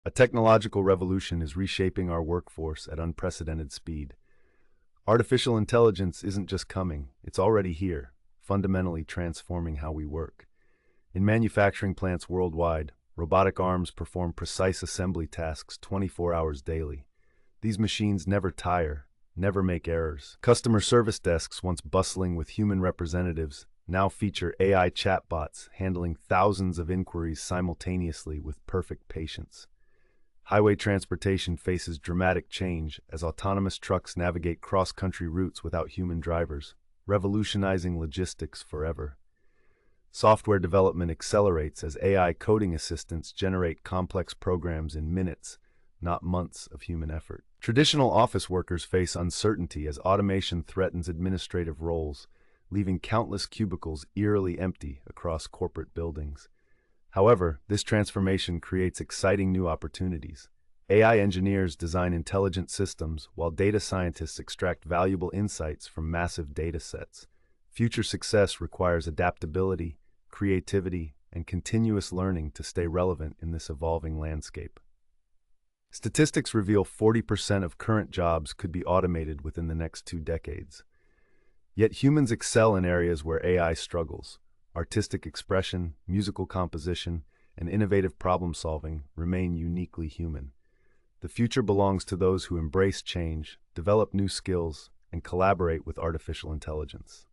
A technological revolution is reshaping our workforce at unprecedented speed. Artificial intelligence isn't just coming, it's already here, fundamentally transforming how we work. In manufacturing plants worldwide, robotic arms perform precise assembly tasks 24 hours daily. These machines never tire, never make errors. Customer service desks, once bustling with human representatives, now feature AI chatbots handling thousands of inquiries simultaneously with perfect patience. Highway transportation faces dramatic change as autonomous trucks navigate cross-country routes without human drivers, revolutionizing logistics forever. Software development accelerates as AI coding assistants generate complex programs in minutes, not months of human effort. Traditional office workers face uncertainty as automation threatens administrative roles, leaving countless cubicles eerily empty across corporate buildings. However, this transformation creates exciting new opportunities. AI engineers design intelligent systems, while data scientists extract valuable insights from massive data sets. Future success requires adaptability, creativity, and continuous learning to stay relevant in this evolving landscape. Statistics reveal 40% of current jobs could be automated within the next 2 decades. Yet humans excel in areas where AI struggles. Artistic expression, musical composition, and innovative problem-solving remain uniquely human. The future belongs to those who embrace change, develop new skills, and collaborate with artificial intelligence.